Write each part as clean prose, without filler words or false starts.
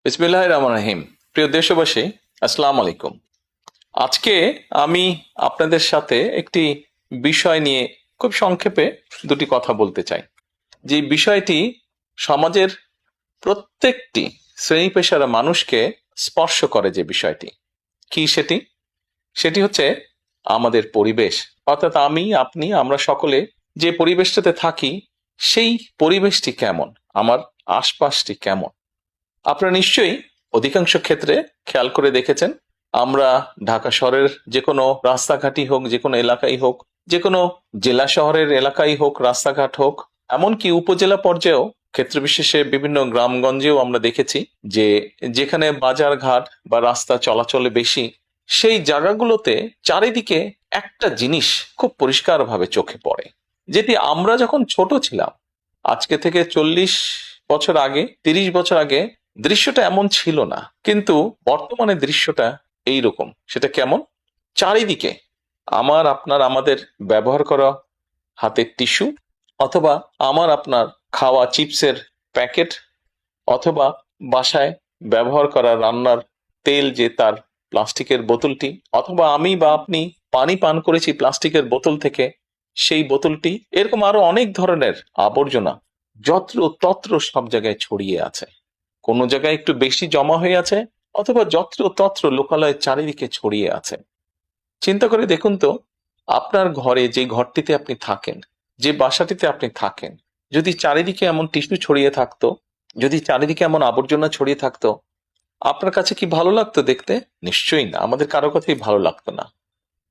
বিসমিল্লাহির রহমানির রহিম। প্রিয় দেশবাসী, আসসালামু আলাইকুম। আজকে আমি আপনাদের সাথে একটি বিষয় নিয়ে খুব সংক্ষেপে দুটি কথা বলতে চাই। যে বিষয়টি সমাজের প্রত্যেকটি শ্রেণী পেশার মানুষকে স্পর্শ করে। যে বিষয়টি কি সেটি সেটি হচ্ছে আমাদের পরিবেশ। অর্থাৎ আমি, আপনি, আমরা সকলে যে পরিবেশটাতে থাকি সেই পরিবেশটি কেমন, আমার আশপাশটি কেমন। আপনারা নিশ্চয়ই অধিকাংশ ক্ষেত্রে খেয়াল করে দেখেছেন, আমরা ঢাকা শহরের যে কোনো রাস্তাঘাটই হোক, যে কোনো এলাকাই হোক, যে কোনো জেলা শহরের এলাকাই হোক, রাস্তাঘাট হোক, এমনকি উপজেলা পর্যায়েও ক্ষেত্র বিশেষে বিভিন্ন গ্রামগঞ্জেও আমরা দেখেছি যে যেখানে বাজার ঘাট বা রাস্তা চলাচলে বেশি, সেই জায়গাগুলোতে চারিদিকে একটা জিনিস খুব পরিষ্কারভাবে চোখে পড়ে, যেটি আমরা যখন ছোট ছিলাম, আজকে থেকে 40 বছর আগে, 30 বছর আগে দৃশ্যটা এমন ছিল না, কিন্তু বর্তমানে দৃশ্যটা এইরকম। সেটা কেমন? চারিদিকে আমার, আপনার, আমাদের ব্যবহার করা হাতের টিস্যু, অথবা আমার আপনার খাওয়া চিপসের প্যাকেট, অথবা বাসায় ব্যবহার করা রান্নার তেল, যে তার প্লাস্টিকের বোতলটি, অথবা আমি বা আপনি পানি পান করেছি প্লাস্টিকের বোতল থেকে, সেই বোতলটি, এরকম আরো অনেক ধরনের আবর্জনা যত্র তত্র সব জায়গায় ছড়িয়ে আছে। কোনো জায়গায় একটু বেশি জমা হয়ে আছে, অথবা যত্র তত্র লোকালয়ে চারিদিকে ছড়িয়ে আছে। চিন্তা করে দেখুন তো, আপনার ঘরে, যে ঘরটিতে আপনি থাকেন, যে বাসাটিতে আপনি থাকেন, যদি চারিদিকে এমন টিস্যু ছড়িয়ে থাকতো, যদি চারিদিকে এমন আবর্জনা ছড়িয়ে থাকতো, আপনার কাছে কি ভালো লাগতো দেখতে? নিশ্চয়ই না, আমাদের কারো কথাই ভালো লাগতো না।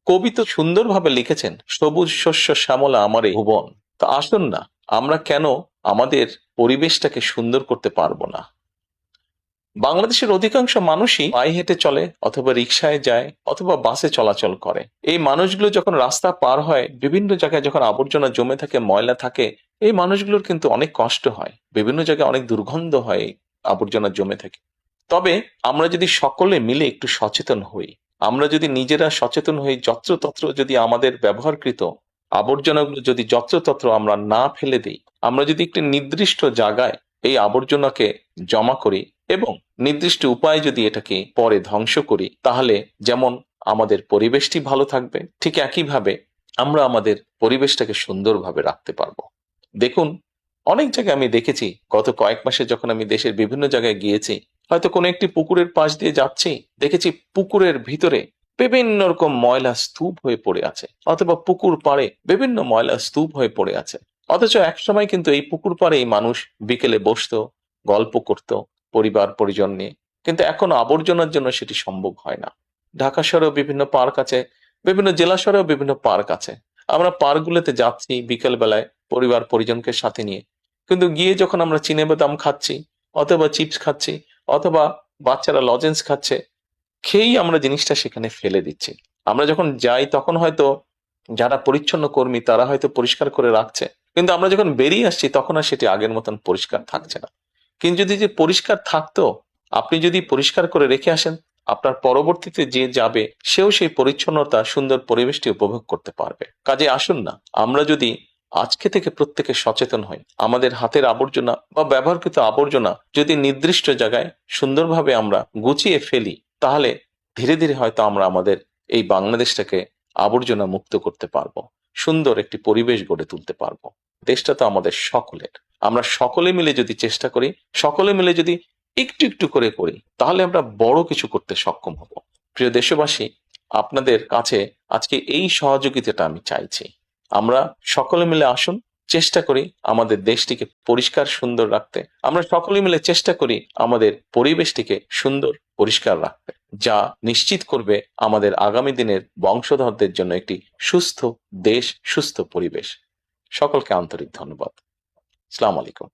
কবি তো সুন্দরভাবে লিখেছেন, সবুজ শস্য শ্যামলা আমার এই ভুবন। তা আসুন না, আমরা কেন আমাদের পরিবেশটাকে সুন্দর করতে পারবো না? বাংলাদেশের অধিকাংশ মানুষই পায়ে হেঁটে চলে, অথবা রিকশায় যায়, অথবা বাসে চলাচল করে। এই মানুষগুলো যখন রাস্তা পার হয়, বিভিন্ন জায়গায় যখন আবর্জনা জমে থাকে, ময়লা থাকে, এই মানুষগুলোর কিন্তু অনেক কষ্ট হয়, বিভিন্ন জায়গায় অনেক দুর্গন্ধ হয় এই আবর্জনা জমে থাকে। তবে আমরা যদি সকলে মিলে একটু সচেতন হই, আমরা যদি নিজেরা সচেতন হই, যত্রতত্র যদি আমাদের ব্যবহারকৃত আবর্জনাগুলো যদি যত্রতত্র আমরা না ফেলে দিই, আমরা যদি একটি নির্দিষ্ট জায়গায় এই আবর্জনাকে জমা করি এবং নির্দিষ্ট উপায়ে যদি এটাকে পরে ধ্বংস করি, তাহলে যেমন আমাদের পরিবেশটি ভালো থাকবে, ঠিক একইভাবে আমরা আমাদের পরিবেশটাকে সুন্দরভাবে রাখতে পারবো। দেখুন, অনেক জায়গায় আমি দেখেছি, গত কয়েক মাসে যখন আমি দেশের বিভিন্ন জায়গায় গিয়েছি, হয়তো কোনো একটি পুকুরের পাশ দিয়ে যাচ্ছি, দেখেছি পুকুরের ভিতরে বিভিন্ন রকম ময়লা স্তূপ হয়ে পড়ে আছে, অথবা পুকুর পাড়ে বিভিন্ন ময়লা স্তূপ হয়ে পড়ে আছে। অথচ একসময় কিন্তু এই পুকুর পাড়েই মানুষ বিকেলে বসতো, গল্প করত পরিবার পরিজন নিয়ে। কিন্তু এখন আবর্জনার জন্য সেটি সম্ভব হয় না। ঢাকা শহরেও বিভিন্ন পার্ক আছে, বিভিন্ন জেলা শহরেও বিভিন্ন পার্ক আছে। আমরা পার্কগুলোতে যাচ্ছি বিকেল বেলায় পরিবার পরিজনকে সাথে নিয়ে, কিন্তু গিয়ে যখন আমরা চিনেবাদাম খাচ্ছি, অথবা চিপস খাচ্ছি, অথবা বাচ্চারা লজেন্স খাচ্ছে, খেয়েই আমরা জিনিসটা সেখানে ফেলে দিচ্ছি। আমরা যখন যাই তখন হয়তো যারা পরিচ্ছন্ন কর্মী তারা হয়তো পরিষ্কার করে রাখছে, কিন্তু আমরা যখন বেরিয়ে আসছি তখন আর সেটি আগের মতন পরিষ্কার থাকছে না। কিন্তু যদি যে পরিষ্কার থাকতো, আপনি যদি পরিষ্কার করে রেখে আসেন, আপনার পরবর্তীতে যে যাবে সেও সেই পরিচ্ছন্নতা, সুন্দর পরিবেশটি উপভোগ করতে পারবে। কাজে আসুন না, আমরা যদি আজকে থেকে প্রত্যেকে সচেতন হই, আমাদের হাতের আবর্জনা বা ব্যবহৃত আবর্জনা যদি নির্দিষ্ট জায়গায় সুন্দরভাবে আমরা গুছিয়ে ফেলি, তাহলে ধীরে ধীরে হয়তো আমরা আমাদের এই বাংলাদেশটাকে আবর্জনা মুক্ত করতে পারবো, সুন্দর একটি পরিবেশ গড়ে তুলতে পারবো। দেশটা তো আমাদের সকলের। আমরা সকলে মিলে যদি চেষ্টা করি, সকলে মিলে যদি একটু একটু করে করি, তাহলে আমরা বড় কিছু করতে সক্ষম হব। প্রিয় দেশবাসী, আপনাদের কাছে আজকে এই সহযোগিতাটা আমি চাইছি। আমরা সকলে মিলে আসুন, চেষ্টা করি আমাদের দেশটিকে পরিষ্কার সুন্দর রাখতে। আমরা সকলে মিলে চেষ্টা করি আমাদের পরিবেশটিকে সুন্দর পরিষ্কার রাখতে, যা নিশ্চিত করবে আমাদের আগামী দিনের বংশধরদের জন্য একটি সুস্থ দেশ, সুস্থ পরিবেশ। সকলকে আন্তরিক ধন্যবাদ। আসসালামু আলাইকুম।